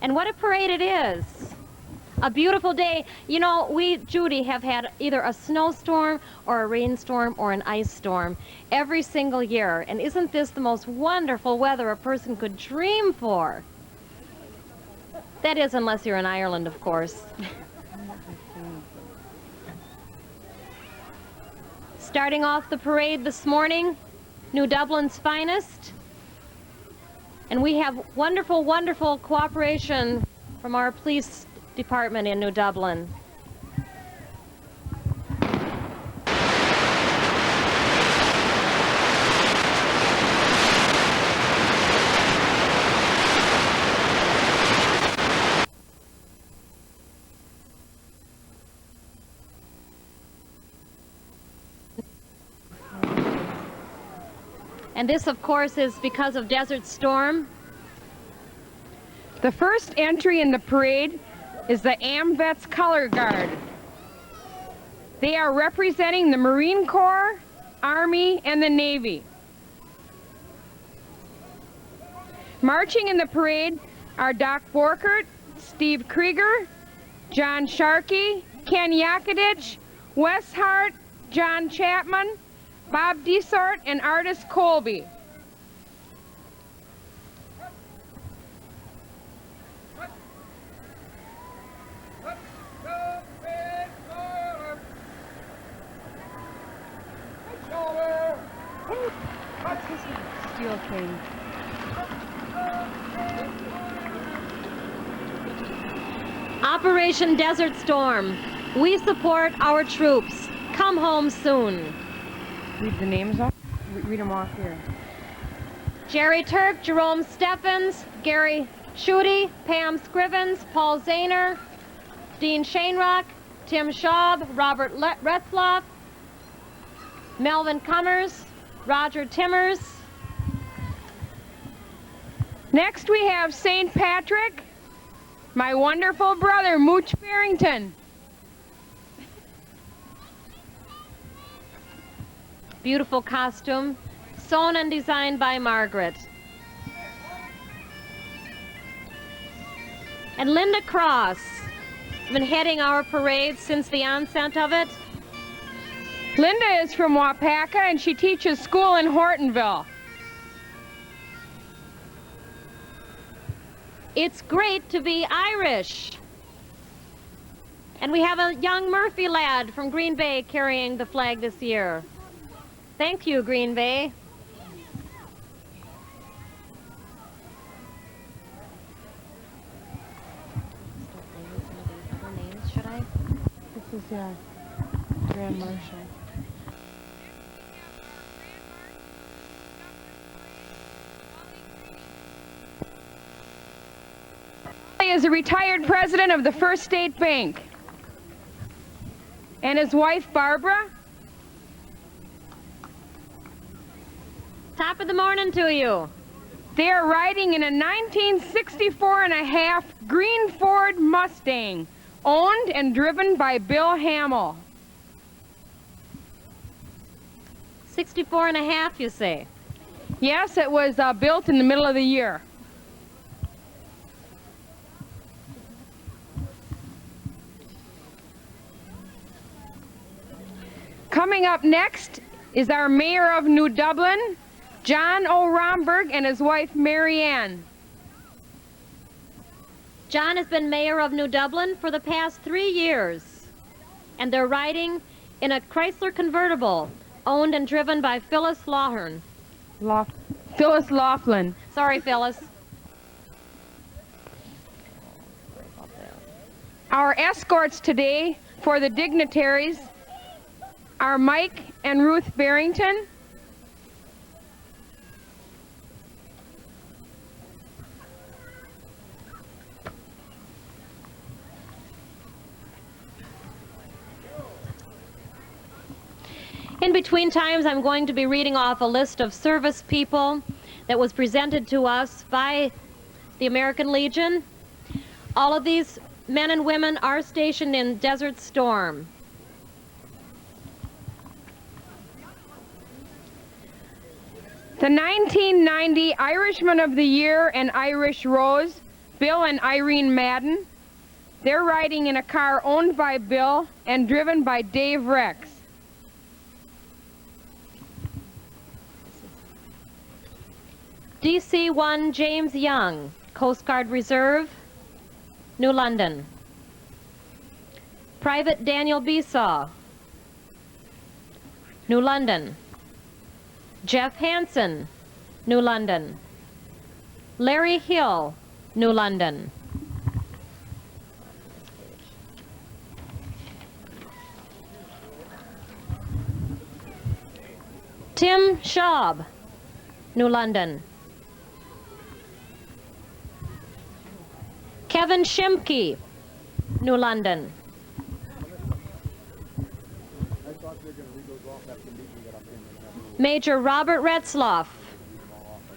And what a parade it is. A beautiful day. You know, we, Judy, have had either a snowstorm or a rainstorm or an ice storm every single year. And isn't this the most wonderful weather a person could dream for? That is, unless you're in Ireland, of course. Starting off the parade this morning, New Dublin's finest. And we have wonderful, wonderful cooperation from our police department in New Dublin. And this, of course, is because of Desert Storm. The first entry in the parade is the AMVETS Color Guard. They are representing the Marine Corps, Army, and the Navy. Marching in the parade are Doc Borkert, Steve Krieger, John Sharkey, Ken Yakadich, Wes Hart, John Chapman, Bob Desort, and Artis Colby. Operation Desert Storm. We support our troops. Come home soon. Read the names off. Read them off here. Jerry Turk, Jerome Steffens, Gary Schutte, Pam Scrivens, Paul Zahner, Dean Shainrock, Tim Schaub, Robert Retzloff, Melvin Cummers, Roger Timmers. Next we have St. Patrick, my wonderful brother, Mooch Barrington. Beautiful costume, sewn and designed by Margaret. And Linda Cross, been heading our parade since the onset of it. Linda is from Wapaka and she teaches school in Hortonville. It's great to be Irish. And we have a young Murphy lad from Green Bay carrying the flag this year. Thank you, Green Bay. Should I? This is Grand Marshal. He is a retired president of the First State Bank. And his wife, Barbara. Top of the morning to you. They are riding in a 1964 and a half green Ford Mustang, owned and driven by Bill Hamill. 64 and a half, you say? Yes, it was built in the middle of the year. Coming up next is our Mayor of New Dublin, John O. Romberg, and his wife, Mary Ann. John has been mayor of New Dublin for the past 3 years, and they're riding in a Chrysler convertible owned and driven by Phyllis Lawhern. Phyllis Laughlin. Sorry, Phyllis. Our escorts today for the dignitaries are Mike and Ruth Barrington, In between times, I'm going to be reading off a list of service people that was presented to us by the American Legion. All of these men and women are stationed in Desert Storm. the 1990 Irishman of the Year and Irish Rose Bill and Irene Madden. They're riding in a car owned by Bill and driven by Dave Rex. DC-1 James Young, Coast Guard Reserve, New London. Private Daniel Besaw, New London. Jeff Hansen, New London. Larry Hill, New London. Tim Schaub, New London. Kevin Shimke, New London. Major Robert Retzloff,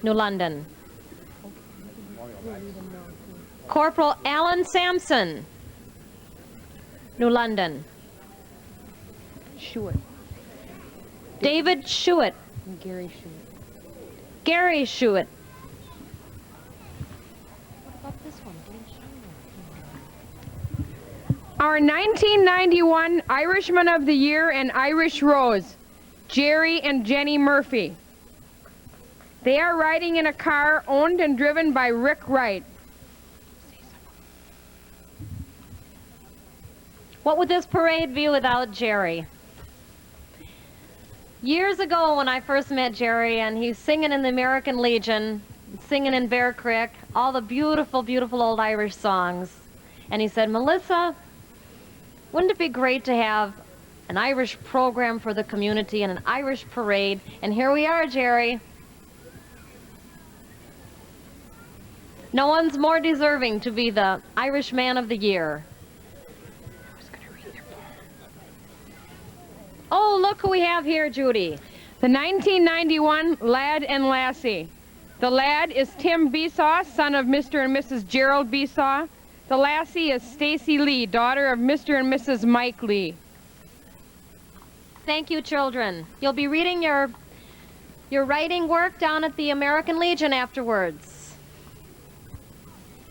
New London. Corporal Alan Sampson, New London. Schuett. David Schuett. And Gary Schuett. Gary Schuett. Our 1991 Irishman of the Year and Irish Rose, Jerry and Jenny Murphy. They are riding in a car owned and driven by Rick Wright. What would this parade be without Jerry? Years ago when I first met Jerry and he's singing in the American Legion, singing in Bear Creek, all the beautiful, beautiful old Irish songs. And he said, Melissa, wouldn't it be great to have an Irish program for the community and an Irish parade? And here we are, Jerry. No one's more deserving to be the Irish Man of the Year. Oh, look who we have here, Judy. The 1991 Lad and Lassie. The lad is Tim Besaw, son of Mr. and Mrs. Gerald Besaw. The lassie is Stacy Lee, daughter of Mr. and Mrs. Mike Lee. Thank you, children. You'll be reading your writing work down at the American Legion afterwards.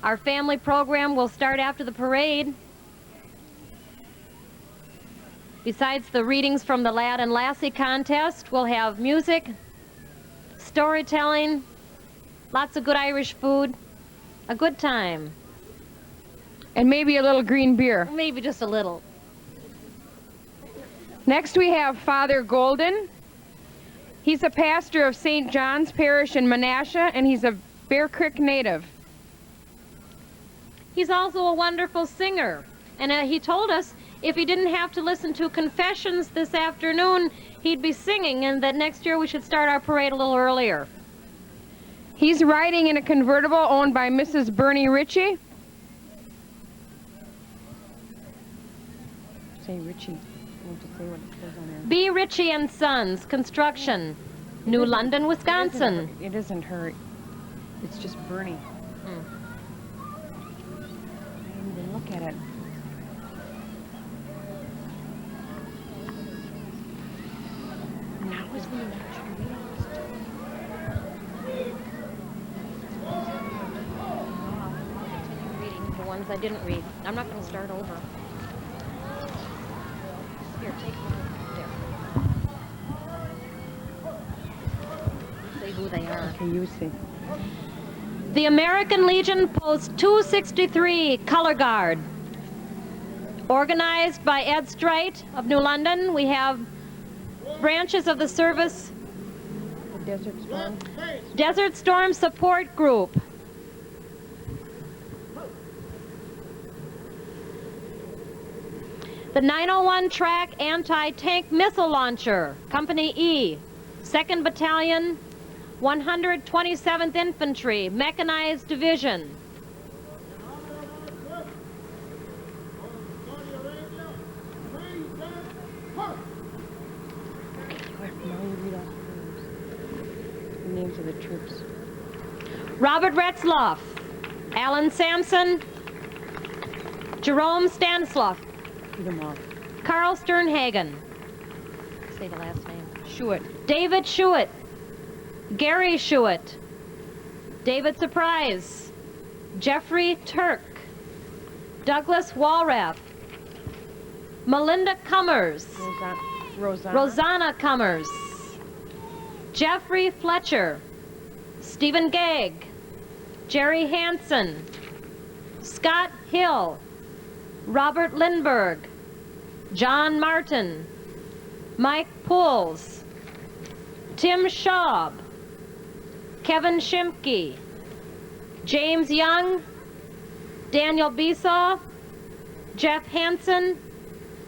Our family program will start after the parade. Besides the readings from the Lad and Lassie contest, we'll have music, storytelling, lots of good Irish food, a good time. And maybe a little green beer. Maybe just a little. Next we have Father Golden. He's a pastor of St. John's Parish in Menasha, and he's a Bear Creek native. He's also a wonderful singer. And he told us if he didn't have to listen to confessions this afternoon, he'd be singing, and that next year we should start our parade a little earlier. He's riding in a convertible owned by Mrs. Bernie Ritchie. Say Ritchie. Want to say what it says on there? B. Ritchie and Sons, Construction, New London, Wisconsin. It isn't her. It's just Bernie. I didn't even look at it. Now is when you actually Reading the ones I didn't read. I'm not going to start over. Here, take one. There. Say who they are. Okay, you see. The American Legion Post 263 Color Guard. Organized by Ed Strite of New London, we have branches of the service. The Desert Storm. Desert Storm Support Group. The 901 Track Anti-Tank Missile Launcher, Company E, 2nd Battalion, 127th Infantry, Mechanized Division. The names of the troops. Robert Retzloff, Alan Sampson, Jerome Stanislav, Read them all. Carl Sternhagen. Say the last name. Schuett. David Schuett, Gary Schuett, David Surprise, Jeffrey Turk, Douglas Walrath, Melinda Cummers, Rosanna Cummers, Jeffrey Fletcher, Stephen Gagg, Jerry Hansen, Scott Hill, Robert Lindberg, John Martin, Mike Pools, Tim Schaub, Kevin Shimke, James Young, Daniel Besaw, Jeff Hansen,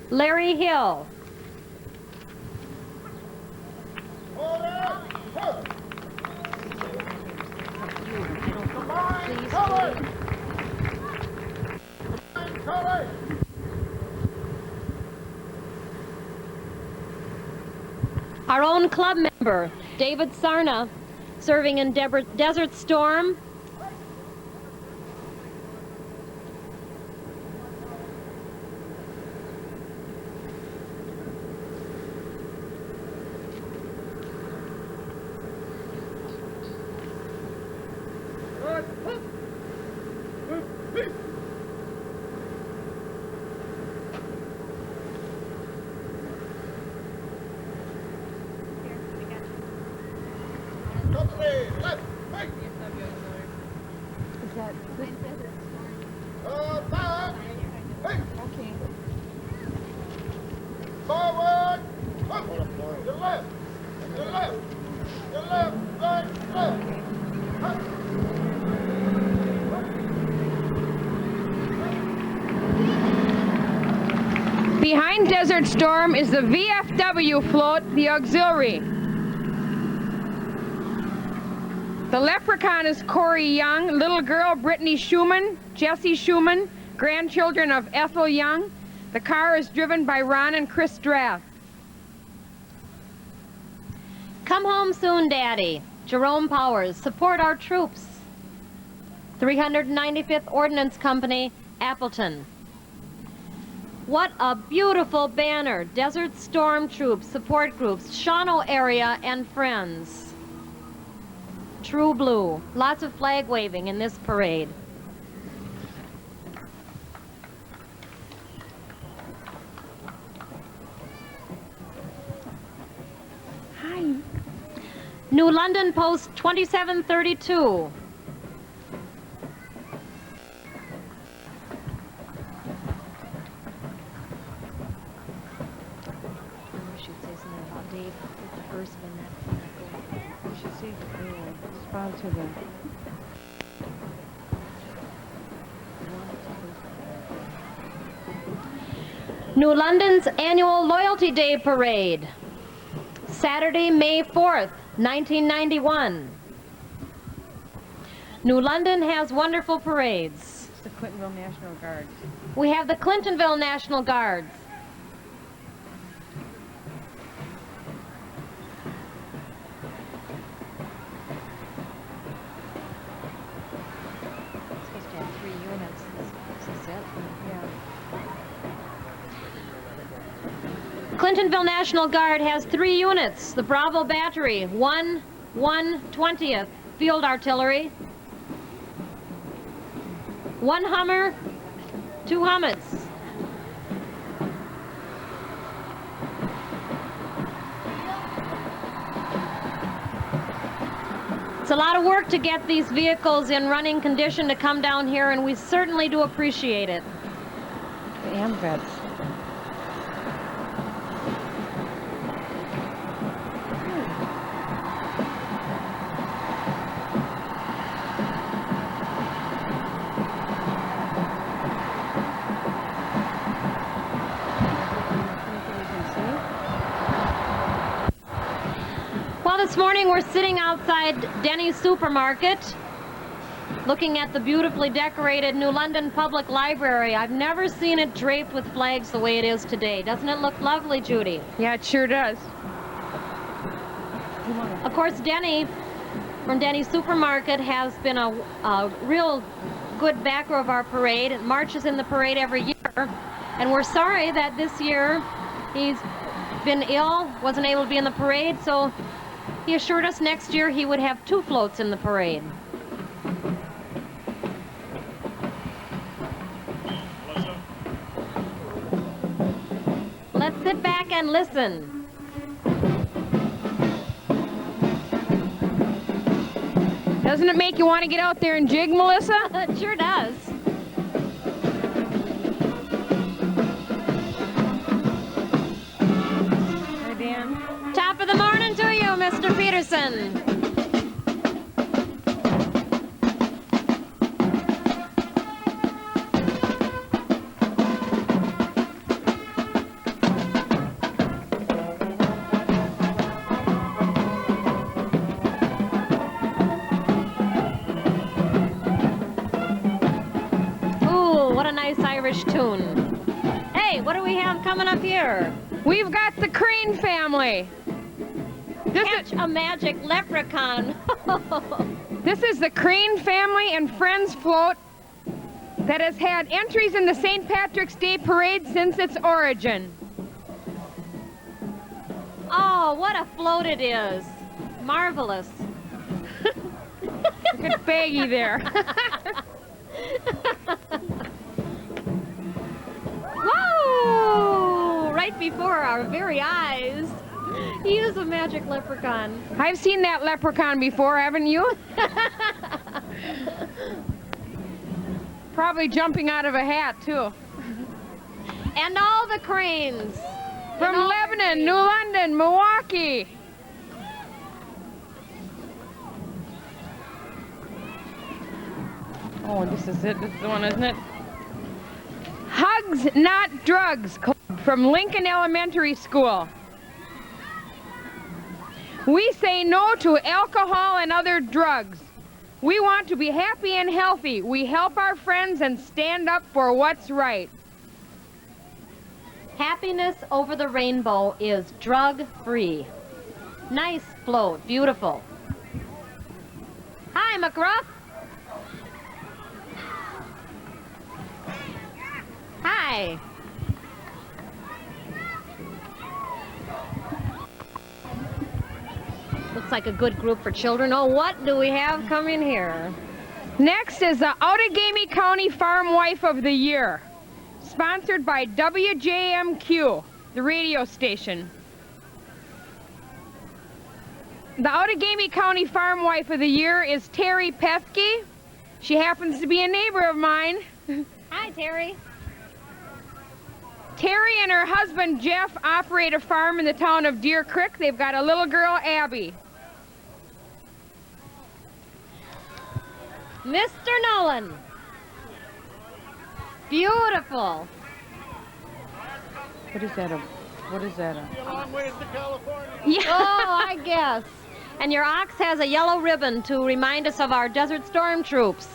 Larry Hill. Our own club member, David Sarna, serving in Desert Storm. Behind Desert Storm is the VFW float, the auxiliary. The leprechaun is Corey Young, little girl Brittany Schumann, Jesse Schumann, grandchildren of Ethel Young. The car is driven by Ron and Chris Strath. Come home soon, Daddy. Jerome Powers, support our troops. 395th Ordnance Company, Appleton. What a beautiful banner. Desert Storm Troops, support groups, Shawano area and friends. True blue. Lots of flag waving in this parade. Hi. New London Post 2732. To the New London's annual Loyalty Day Parade. Saturday, May 4th, 1991. New London has wonderful parades. It's the Clintonville National Guards. We have the Clintonville National Guards. Clintonville National Guard has 3 units. The Bravo Battery, 1/120th Field Artillery, 1 Hummer, 2 Hummets. It's a lot of work to get these vehicles in running condition to come down here, and we certainly do appreciate it. The AMVETs. This morning we're sitting outside Denny's Supermarket looking at the beautifully decorated New London Public Library. I've never seen it draped with flags the way it is today. Doesn't it look lovely, Judy? Yeah, it sure does. Of course, Denny from Denny's Supermarket has been a real good backer of our parade. It marches in the parade every year, and we're sorry that this year he's been ill, wasn't able to be in the parade, so he assured us next year he would have 2 floats in the parade. sit back and listen. Doesn't it make you want to get out there and jig, Melissa? It sure does. Hi, Dan. Top of the morning to you, Mr. Peterson. Ooh, what a nice Irish tune. Hey, what do we have coming up here? We've got the Crane family. Catch a magic leprechaun. This is the Crane family and Friends float that has had entries in the St. Patrick's Day Parade since its origin. Oh, what a float it is. Marvelous. Look at Baggy there. Whoa! Right before our very eyes. He is a magic leprechaun. I've seen that leprechaun before, haven't you? Probably jumping out of a hat, too. And all the cranes. From Lebanon, New London, Milwaukee. Oh, this is it. This is the one, isn't it? Hugs, Not Drugs, from Lincoln Elementary School. We say no to alcohol and other drugs. We want to be happy and healthy. We help our friends and stand up for what's right. Happiness over the rainbow is drug-free. Nice float. Beautiful. Hi, McGruff. Hi. Looks like a good group for children. Oh, what do we have coming here? Next is the Outagamie County Farm Wife of the Year, sponsored by WJMQ, the radio station. The Outagamie County Farm Wife of the Year is Terry Pethke. She happens to be a neighbor of mine. Hi, Terry. Terry and her husband Jeff operate a farm in the town of Deer Creek. They've got a little girl, Abby. Mr. Nolan. Beautiful. What is that? What is that? A long ways to California. Yeah. Oh, I guess. And your ox has a yellow ribbon to remind us of our Desert Storm troops.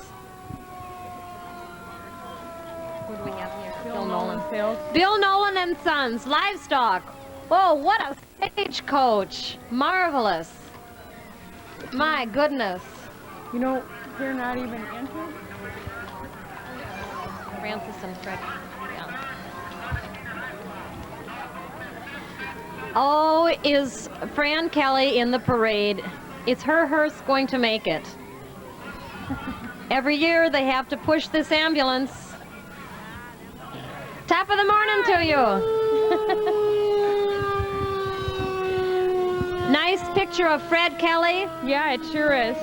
Who do we have here? Bill Nolan Sales. Bill Nolan and Sons, livestock. Oh, what a stagecoach. Marvelous. My goodness. You know, they're not even entered. Francis and Fred. Yeah. Oh, is Fran Kelly in the parade? Is her hearse going to make it? Every year they have to push this ambulance. Top of the morning to you. Nice picture of Fred Kelly. Yeah, it sure is.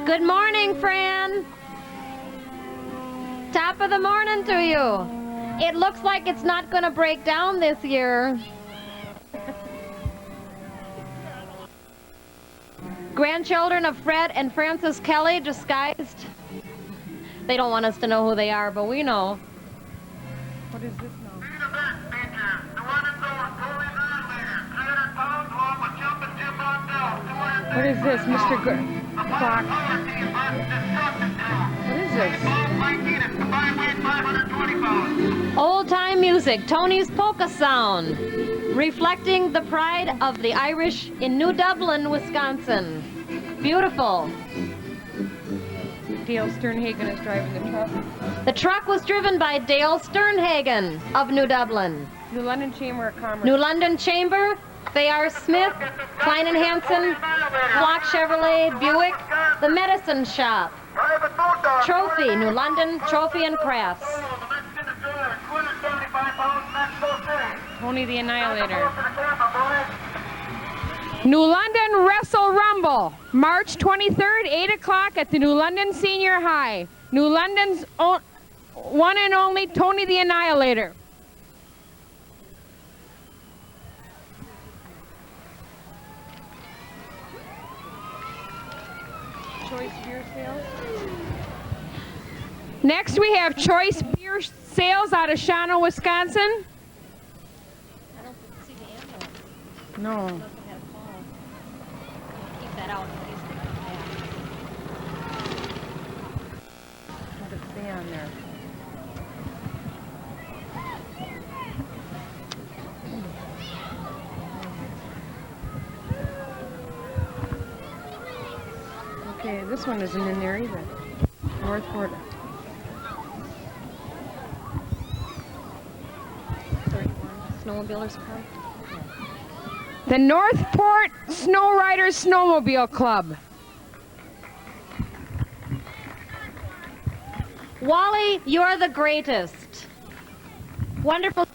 Good morning, Fran. Top of the morning to you. It looks like it's not going to break down this year. Grandchildren of Fred and Frances Kelly disguised. They don't want us to know who they are, but we know. What is this now? Be the best, feature. The one and only Tony's Iron Leader. 300 pounds along with jumping Jim Mondell. What is this, Mr. Clock? Power team versus destruction team. What is this? Bob Mikey, it's combined weight 520 pounds. Old-time music, Tony's Polka Sound, reflecting the pride of the Irish in New Dublin, Wisconsin. Beautiful. Dale Sternhagen is driving the truck. The truck was driven by Dale Sternhagen of New Dublin. New London Chamber of Commerce. New London Chamber, Bayard Smith, Klein and Hansen, Flock Chevrolet, Buick, The Medicine Shop, Private boat dog. Trophy, New London Trophy and Crafts. The Mexican destroyer, 275 pounds, Maxwell City. Tony the Go Annihilator. to the camera, boys. New London Wrestle Rumble, March 23rd, 8 o'clock at the New London Senior High. New London's one and only Tony the Annihilator. Choice beer sales. Next we have Choice Beer Sales out of Shawano, Wisconsin. I don't see the ambulance. No. Must have had a call. Keep that out in case they come back. What does it say on there? Okay, this one isn't in there either. Northport. 31. Snowmobilers Club. The Northport Snow Riders Snowmobile Club. Wally, you're the greatest. Wonderful.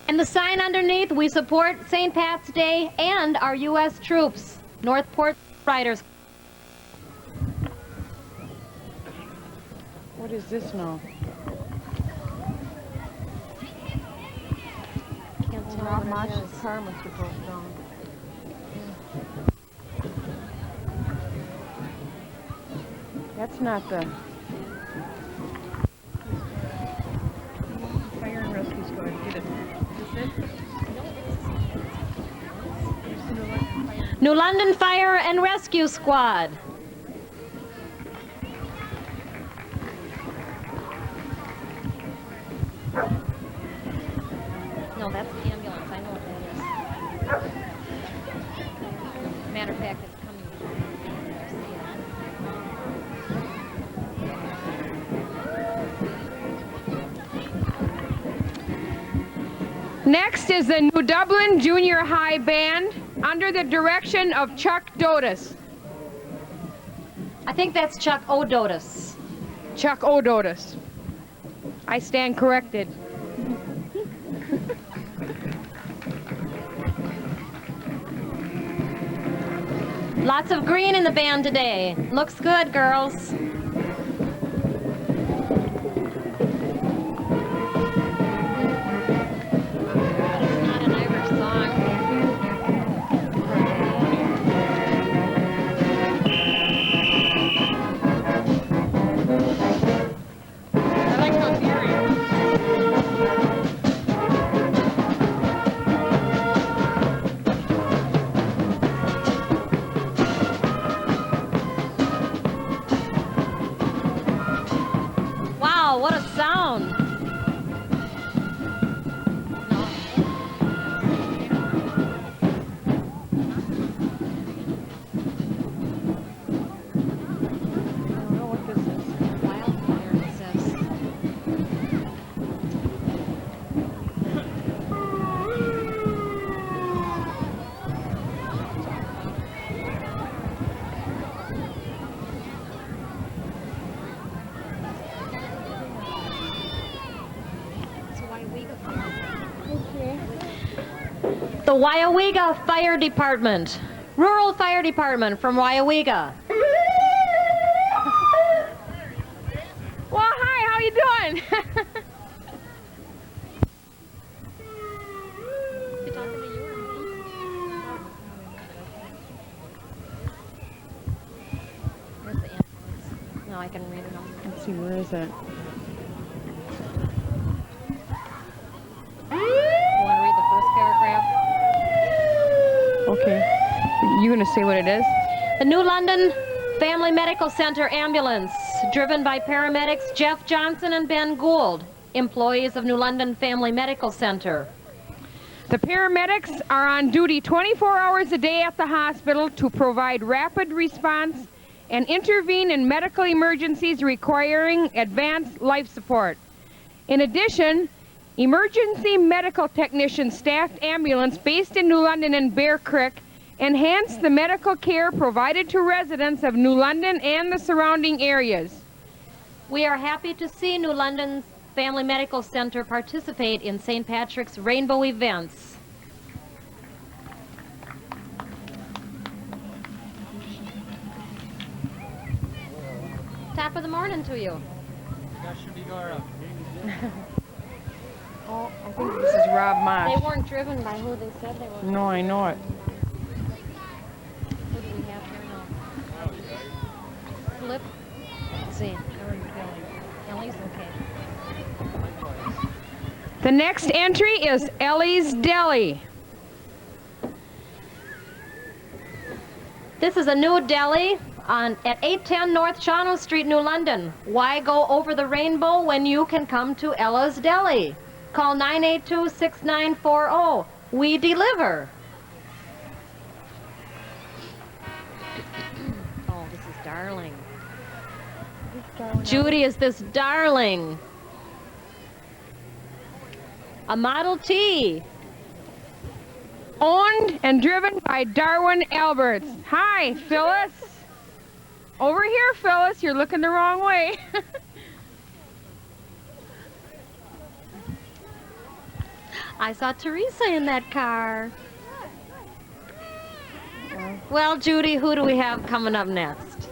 And the sign underneath, we support St. Pat's Day and our U.S. troops. Northport Riders. What is this now? Can't tell Rob what it Mosh's is. car must have broke down. That's not the fire and rescue squad. Get it. Is this it? New London Fire and Rescue Squad. No, that's the ambulance. I know what that is. Matter of fact, it's coming. Next is the New Dublin Junior High Band under the direction of Chuck Dotis. I think that's Chuck O'Dotis. Chuck O'Dotis. I stand corrected. Lots of green in the band today. Looks good, girls. It's not an Irish song. I like how Wow, what a sound! I don't know what this is. Wildfire, it says. The Wyawega Fire Department. Rural Fire Department from Wyawega. Well, hi, how you doing? Where's the ambulance? No, I can read it. Let's see, where is it? You want to read the first paragraph? Okay. You gonna say what it is? The New London Family Medical Center ambulance, driven by paramedics Jeff Johnson and Ben Gould, employees of New London Family Medical Center. The paramedics are on duty 24 hours a day at the hospital to provide rapid response and intervene in medical emergencies requiring advanced life support. In addition, emergency medical technician staffed ambulance based in New London and Bear Creek enhance the medical care provided to residents of New London and the surrounding areas. We are happy to see New London's Family Medical Center participate in St. Patrick's Rainbow events. Top of the morning to you. Oh, I think this is Rob They Mosh. weren't driven by who they said they were. No, I know it. Who do we have here now? Flip. Let's see. Ellie's okay. The next entry is Ellie's Deli. This is a new deli at 810 North Shawano Street, New London. Why go over the rainbow when you can come to Ella's Deli? Call 982-6940. We deliver. Oh, this is darling. Judy, is this darling? A Model T. Owned and driven by Darwin Alberts. Hi, Phyllis. Over here, Phyllis. You're looking the wrong way. I saw Teresa in that car. Well, Judy, who do we have coming up next?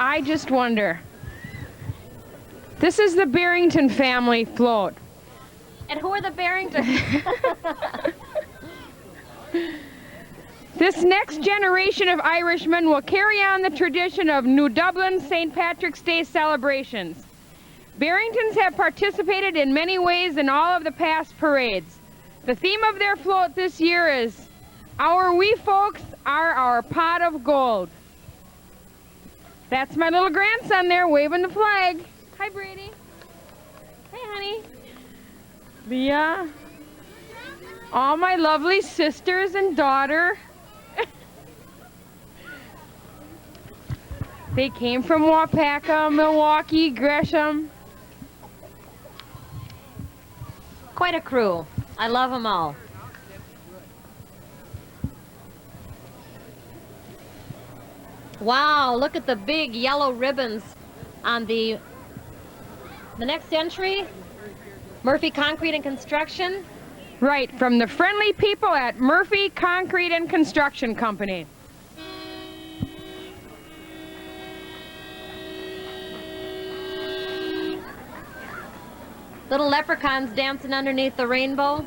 I just wonder. This is the Barrington family float. And who are the Barrington? This next generation of Irishmen will carry on the tradition of New Dublin St. Patrick's Day celebrations. Barringtons have participated in many ways in all of the past parades. The theme of their float this year is, "Our wee folks are our pot of gold." That's my little grandson there waving the flag. Hi, Brady. Hey, honey. Leah. All my lovely sisters and daughter. They came from Wapaka, Milwaukee, Gresham. Quite a crew. I love them all. Wow, look at the big yellow ribbons on the next entry. Murphy Concrete and Construction. Right, from the friendly people at Murphy Concrete and Construction Company. Little leprechauns dancing underneath the rainbow.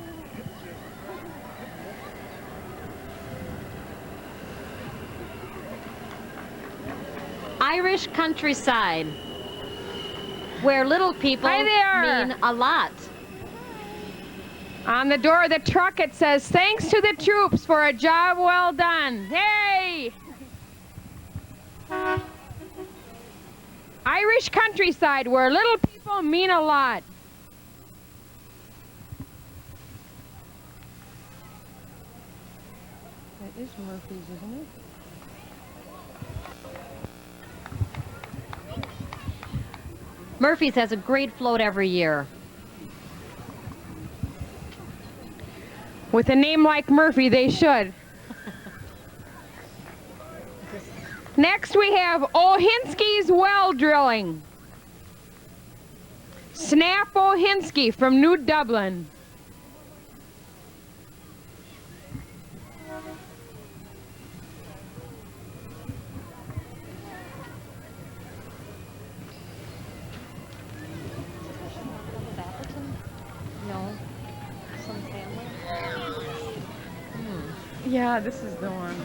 Irish countryside, where little people Hi there. mean a lot. On the door of the truck it says, "Thanks to the troops for a job well done." Hey! Irish countryside, where little people mean a lot. That is Murphy's, isn't it? Murphy's has a great float every year. With a name like Murphy, they should. Next we have Ohinsky's Well Drilling. Snap Ohinsky from New Dublin. No, some family. Yeah, this is the one.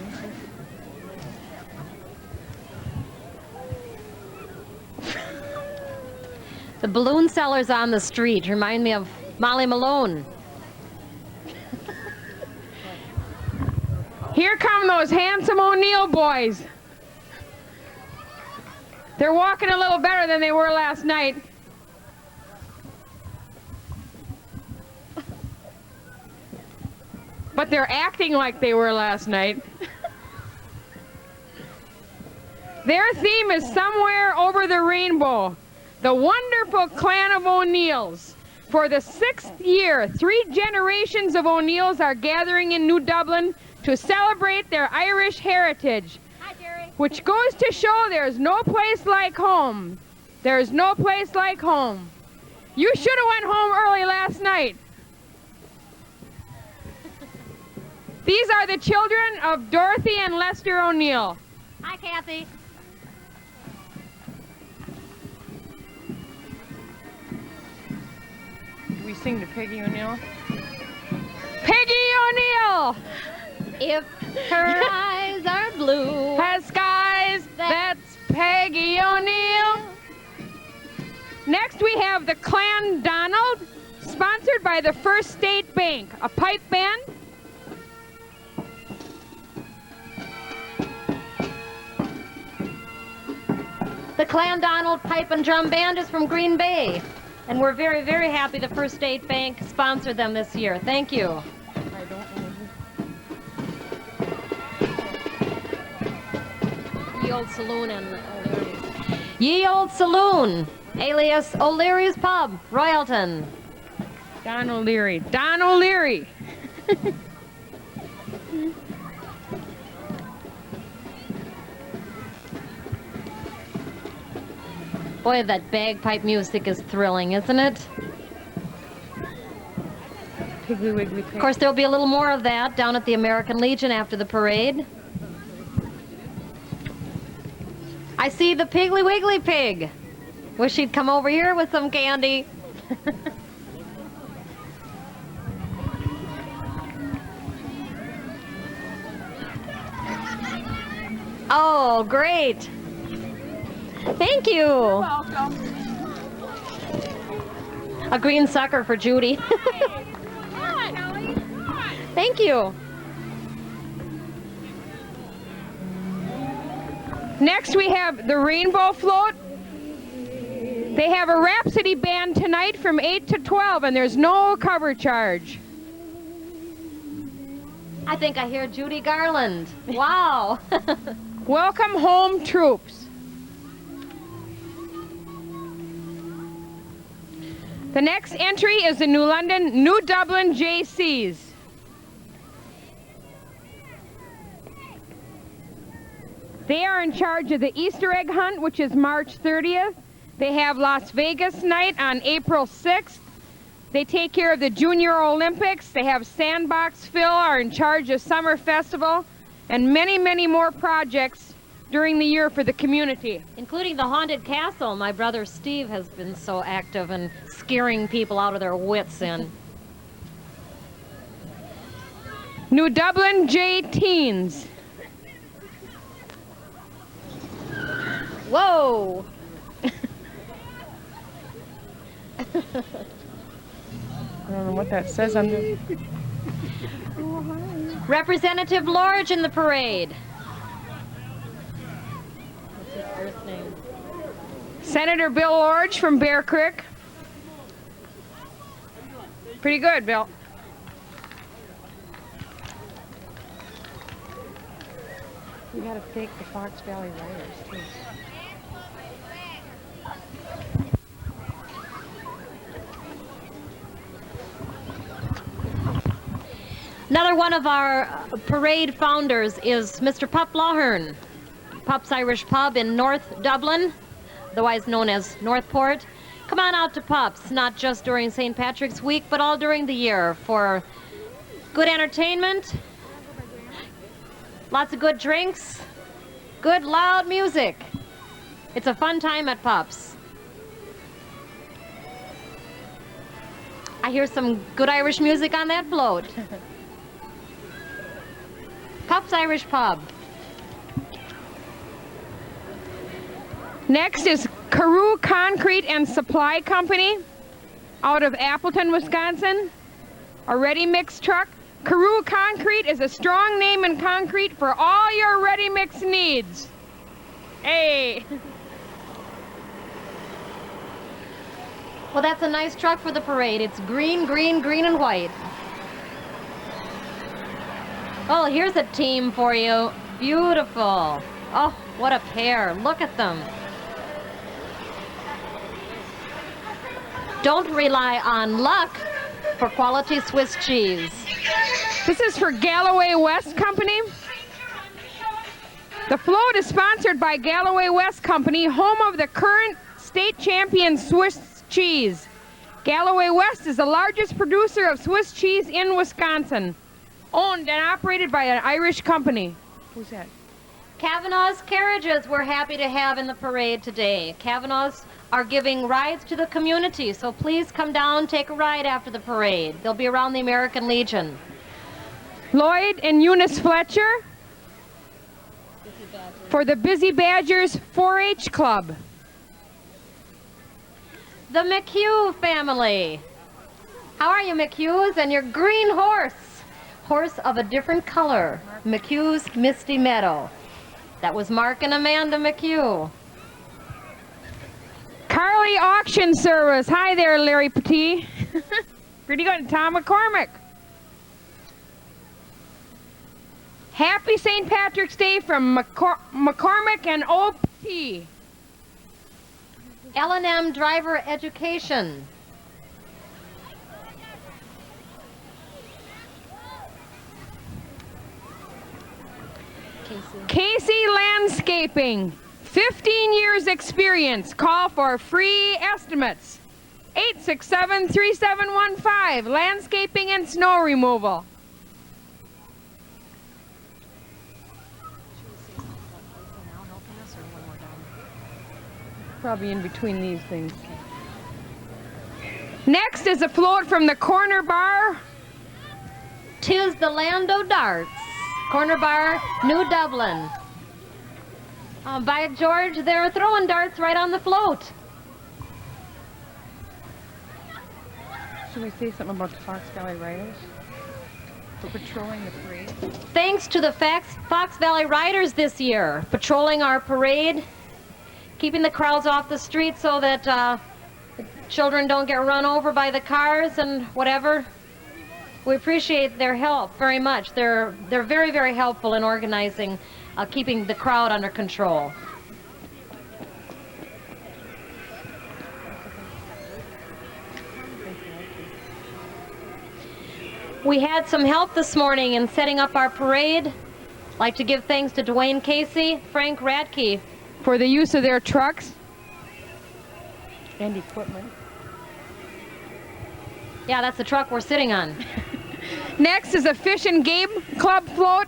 The balloon sellers on the street remind me of Molly Malone. Here come those handsome O'Neill boys. They're walking a little better than they were last night. But they're acting like they were last night. Their theme is Somewhere Over the Rainbow. The wonderful clan of O'Neills. For the 6th year, 3 generations of O'Neills are gathering in New Dublin to celebrate their Irish heritage. Hi, Jerry. Which goes to show there's no place like home. There's no place like home. You should have went home early last night. These are the children of Dorothy and Lester O'Neill. Hi, Kathy. Do we sing to Peggy O'Neill? Peggy O'Neill! If her eyes are blue. Has skies, that's Peggy O'Neill. Next we have the Clan Donald, sponsored by the First State Bank, a pipe band. The Clan Donald Pipe and Drum Band is from Green Bay. And we're very, very happy the First State Bank sponsored them this year. Thank you. I don't know. Ye Old Saloon and O'Leary's. Ye Old Saloon, alias O'Leary's Pub, Royalton. Don O'Leary. Don O'Leary. Boy, that bagpipe music is thrilling, isn't it? Piggly Wiggly Pig. Of course, there'll be a little more of that down at the American Legion after the parade. I see the Piggly Wiggly Pig. Wish he'd come over here with some candy. Oh, great. Thank you. You're welcome. A green sucker for Judy. Thank you. Next we have the Rainbow Float. They have a Rhapsody band tonight from 8 to 12 and there's no cover charge. I think I hear Judy Garland. Wow. Welcome home, troops. The next entry is the New Dublin JCs. They are in charge of the Easter egg hunt, which is March 30th. They have Las Vegas night on April 6th. They take care of the Junior Olympics. They have Sandbox Phil, are in charge of Summer Festival, and many, many more projects during the year for the community. Including the Haunted Castle. My brother Steve has been so active in scaring people out of their wits in. New Dublin J Teens. Whoa! I don't know what that says on the... Representative Lorge in the parade. What's his first name? Senator Bill Lorge from Bear Creek. Pretty good, Bill. We gotta thank the Fox Valley Riders, too. Another one of our parade founders is Mr. Pup Lawhern. Pup's Irish Pub in North Dublin, otherwise known as Northport. Come on out to Pup's, not just during St. Patrick's Week, but all during the year for good entertainment, lots of good drinks, good loud music. It's a fun time at Pup's. I hear some good Irish music on that float. Pup's Irish Pub. Next is Carew Concrete and Supply Company out of Appleton, Wisconsin. A ready-mix truck. Carew Concrete is a strong name in concrete for all your ready-mix needs. Hey! Well, that's a nice truck for the parade. It's green, green, green, and white. Oh, here's a team for you. Beautiful. Oh, what a pair. Look at them. Don't rely on luck for quality Swiss cheese. This is for Galloway West Company. The float is sponsored by Galloway West Company, home of the current state champion Swiss cheese. Galloway West is the largest producer of Swiss cheese in Wisconsin, owned and operated by an Irish company. Who's that? Kavanaugh's Carriages we're happy to have in the parade today. Kavanaugh's are giving rides to the community, so please come down, take a ride after the parade. They'll be around the American Legion. Lloyd and Eunice Fletcher for the Busy Badgers 4-H Club. The McHugh family. How are you, McHughes? And your green horse. Horse of a different color. McHugh's Misty Meadow. That was Mark and Amanda McHugh. Carly Auction Service. Hi there, Larry Petit. Pretty good. Tom McCormick. Happy St. Patrick's Day from McCormick and O.P. L&M Driver Education. Casey Landscaping. 15 years experience. Call for free estimates. 867-3715. Landscaping and snow removal. Probably in between these things. Next is a float from the Corner Bar. 'Tis the Land o' Darts. Corner Bar, New Dublin. By George, they're throwing darts right on the float. Should we say something about the Fox Valley Riders? For patrolling the parade? Thanks to the Fox Valley Riders this year, patrolling our parade, keeping the crowds off the street so that the children don't get run over by the cars and whatever. We appreciate their help very much. They're very, very helpful in organizing, keeping the crowd under control. We had some help this morning in setting up our parade. I'd like to give thanks to Dwayne Casey, Frank Radke, For the use of their trucks and equipment. Yeah, that's the truck we're sitting on. Next is a Fish and Game Club float.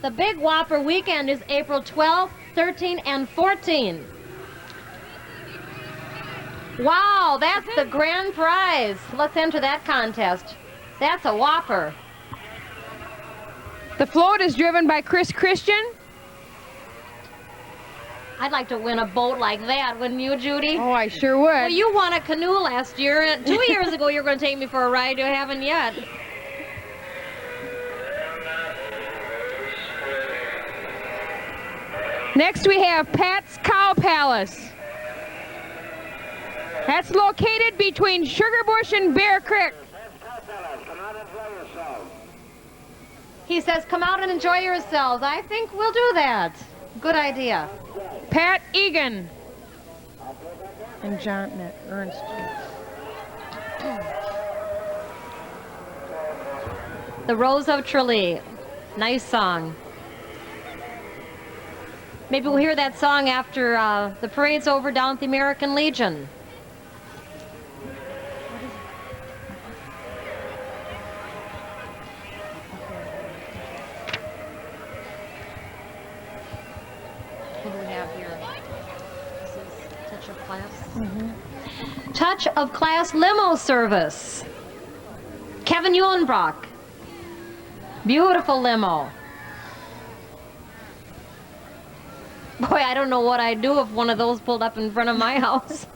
The Big Whopper weekend is April 12, 13, and 14. Wow, that's the grand prize. Let's enter that contest. That's a Whopper. The float is driven by Chris Christian. I'd like to win a boat like that, wouldn't you, Judy? Oh, I sure would. Well, you won a canoe last year. And 2 years ago, you were going to take me for a ride. You haven't yet. Next we have Pat's Cow Palace. That's located between Sugarbush and Bear Creek. He says, come out and enjoy yourselves. I think we'll do that. Good idea. Pat Egan. And John Ernst. The Rose of Tralee. Nice song. Maybe we'll hear that song after the parade's over down at the American Legion. What do we have here? This is Touch of Class. Mm-hmm. Touch of Class limo service. Kevin Eulenbrock. Beautiful limo. Boy, I don't know what I'd do if one of those pulled up in front of my house.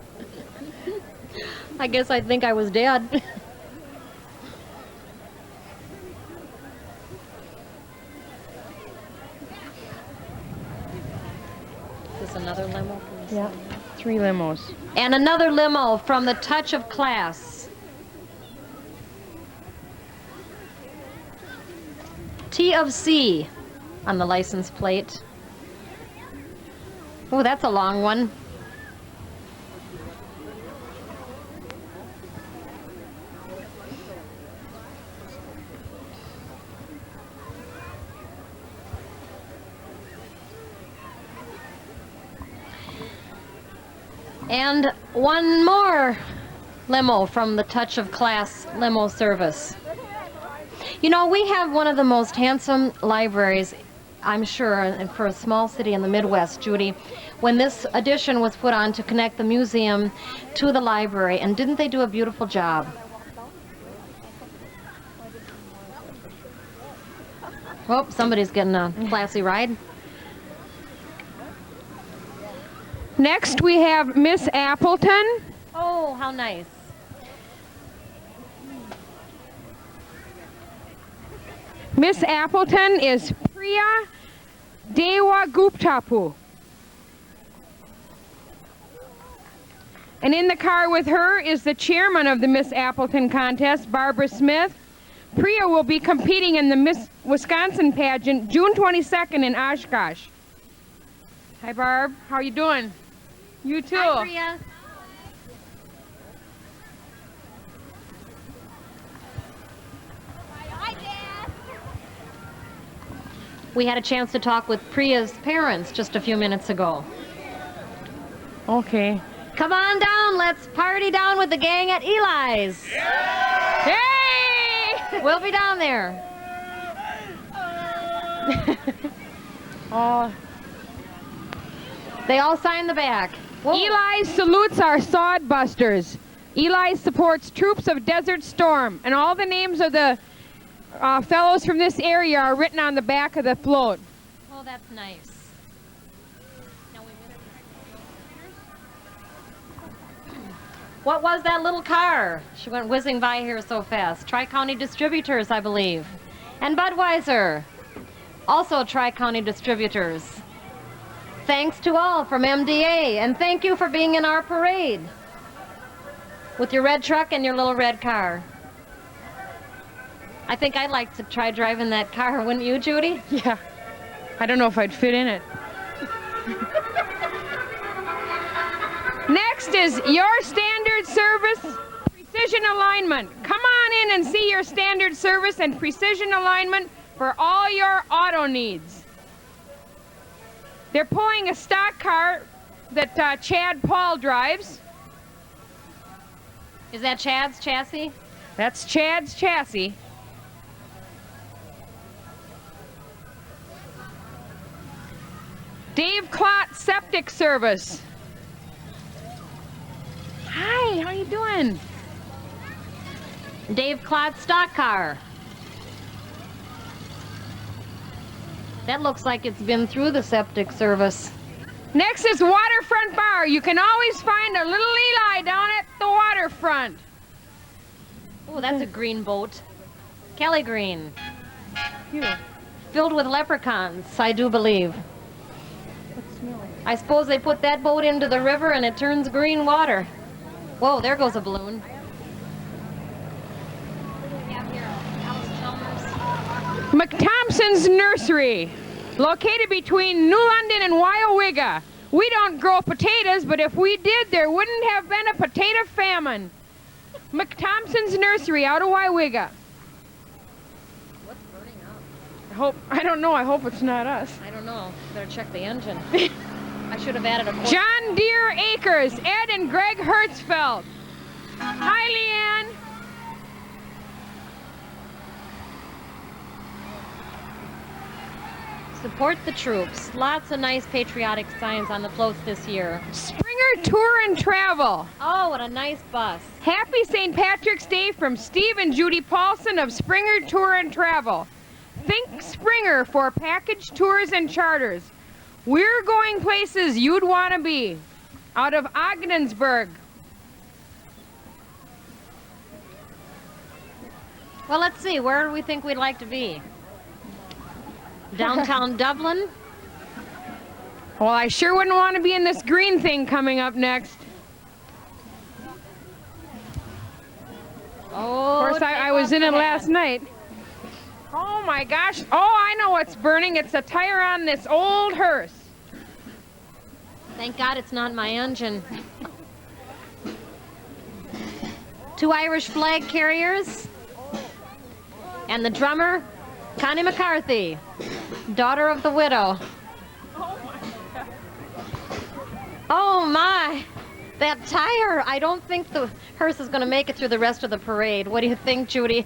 I guess I'd think I was dead. Is this another limo? Yeah, 3 limos. And another limo from the Touch of Class. T of C on the license plate. Oh, that's a long one. And one more limo from the Touch of Class limo service. You know, we have one of the most handsome libraries, I'm sure, and for a small city in the Midwest, Judy. When this addition was put on to connect the museum to the library, and didn't they do a beautiful job? Oh, somebody's getting a classy ride. Next we have Miss Appleton. Oh, how nice. Miss Appleton is Priya Dewa Guptapu. And in the car with her is the chairman of the Miss Appleton contest, Barbara Smith. Priya will be competing in the Miss Wisconsin pageant June 22nd in Oshkosh. Hi, Barb. How are you doing? You too. Hi, Priya. We had a chance to talk with Priya's parents just a few minutes ago. Okay. Come on down, let's party down with the gang at Eli's. Yay! We'll be down there. Oh. They all signed the back. Whoa. Eli salutes our sodbusters. Eli supports troops of Desert Storm, and all the names of the fellows from this area are written on the back of the float. Oh, that's nice. What was that little car? She went whizzing by here so fast. Tri-County Distributors, I believe. And Budweiser. Also Tri-County Distributors. Thanks to all from MDA, and thank you for being in our parade. With your red truck and your little red car. I think I'd like to try driving that car, wouldn't you, Judy? Yeah. I don't know if I'd fit in it. Next is your standard service precision alignment. Come on in and see your standard service and precision alignment for all your auto needs. They're pulling a stock car that Chad Paul drives. Is that Chad's chassis? That's Chad's chassis. Dave Klott Septic Service. Hi, how you doing? Dave Klott stock car. That looks like it's been through the septic service. Next is Waterfront Bar. You can always find a little Eli down at the waterfront. Oh, that's a green boat. Kelly green. Here. Filled with leprechauns, I do believe. What's smelling? I suppose they put that boat into the river and it turns green water. Whoa, there goes a balloon. McThompson's Nursery, located between New London and Wyowigga. We don't grow potatoes, but if we did, there wouldn't have been a potato famine. McThompson's Nursery out of Wyowigga. What's burning up? I don't know, I hope it's not us. I don't know. Better check the engine. I should have added a quart. John Deere Acres, Ed and Greg Hertzfeld. Hi, Leanne. Support the troops. Lots of nice patriotic signs on the floats this year. Springer Tour and Travel. Oh, what a nice bus. Happy St. Patrick's Day from Steve and Judy Paulson of Springer Tour and Travel. Think Springer for package tours and charters. We're going places you'd want to be. Out of Ogdensburg. Well, let's see. Where do we think we'd like to be? Downtown Dublin? Well, I sure wouldn't want to be in this green thing coming up next. Oh, Of course, I was in it last night. Oh my gosh. Oh, I know what's burning. It's a tire on this old hearse. Thank God it's not my engine. 2 Irish flag carriers. And the drummer, Connie McCarthy, daughter of the widow. Oh my. That tire, I don't think the hearse is going to make it through the rest of the parade. What do you think, Judy?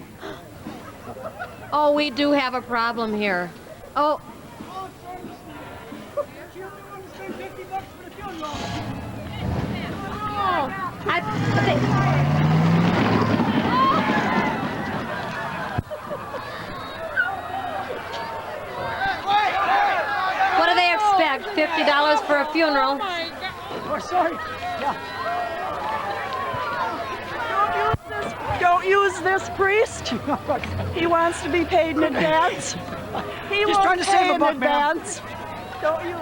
Oh, we do have a problem here. Oh. I think... What do they expect? $50 for a funeral? Oh, sorry. Yeah. Don't use this priest. He wants to be paid in advance. He Just won't trying to pay save a in buck, ma'am. advance. Don't use.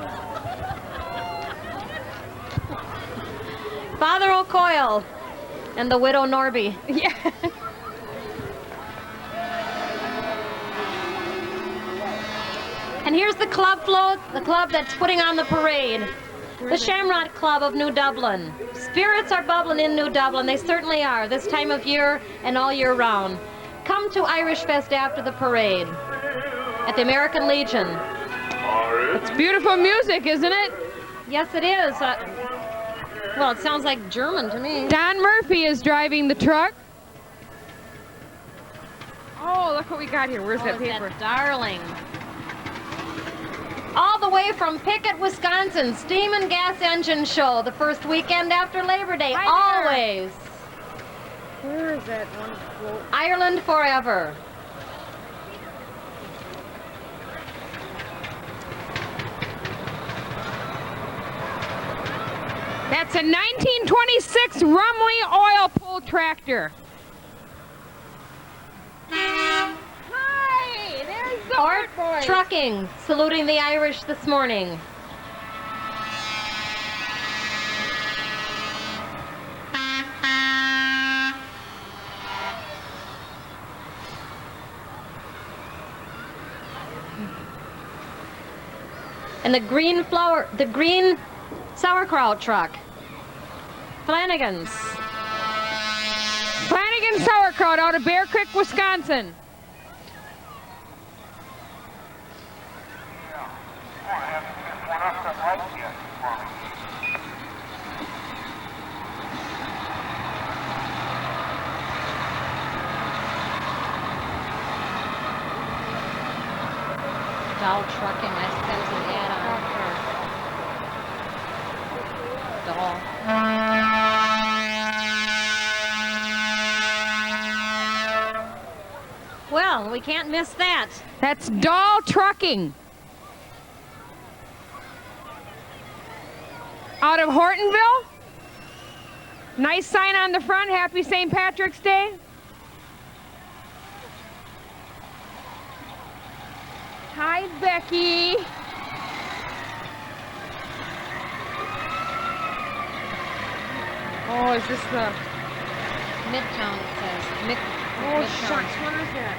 Father O'Coyle and the widow Norby. Yeah. And here's the club float, the club that's putting on the parade. The Shamrock Club of New Dublin. Spirits are bubbling in New Dublin. They certainly are, this time of year and all year round. Come to Irish Fest after the parade at the American Legion. It's beautiful music, isn't it? Yes, it is. Well, it sounds like German to me. Don Murphy is driving the truck. Oh, look what we got here. Where's that Oh, paper? that darling. All the way from Pickett, Wisconsin, Steam and Gas Engine Show, the first weekend after Labor Day, Hi there. always. Where is that one? Ireland forever. That's a 1926 Rumley oil pull tractor. Hi, there's the Art Hart Boys. Trucking, saluting the Irish this morning. And the green sauerkraut truck. Flanagan's. Flanagan sauerkraut out of Bear Creek, Wisconsin. Doll trucking, I think that was an add-on. Doll. Well, we can't miss that. That's Doll Trucking. Out of Hortonville. Nice sign on the front. Happy St. Patrick's Day. Hi, Becky. Oh, is this the... Midtown, it says. Oh, Midtown. shucks. Where is that?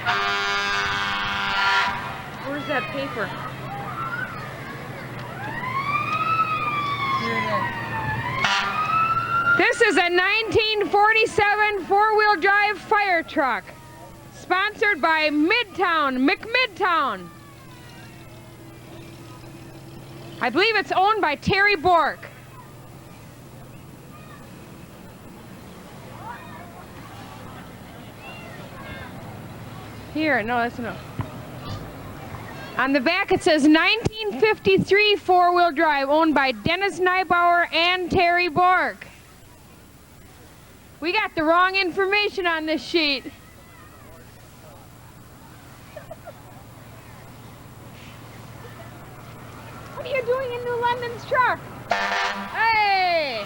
Where's that paper? Here it is. This is a 1947 four-wheel drive fire truck, sponsored by McMidtown. I believe it's owned by Terry Bork. Here, no, that's enough. On the back it says 1953 four-wheel drive owned by Dennis Neibauer and Terry Bork. We got the wrong information on this sheet. What are you doing in New London's truck? Hey!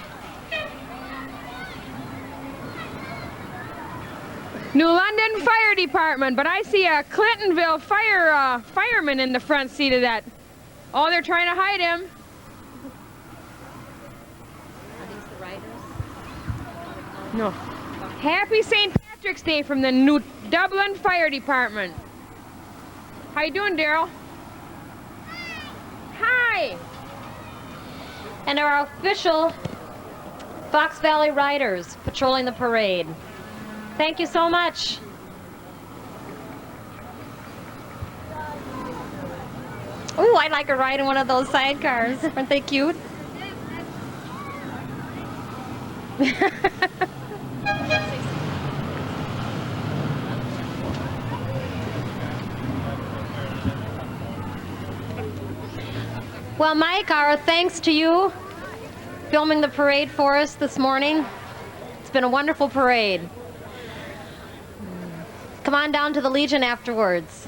New London Fire Department, but I see a Clintonville fireman in the front seat of that. Oh, they're trying to hide him. Are these the riders? No. Happy St. Patrick's Day from the New Dublin Fire Department. How you doing, Daryl? Hi. And our official Fox Valley Riders patrolling the parade. Thank you so much. Ooh, I'd like a ride in one of those sidecars. Aren't they cute? Well, Mike, our thanks to you filming the parade for us this morning. It's been a wonderful parade. Come on down to the Legion afterwards.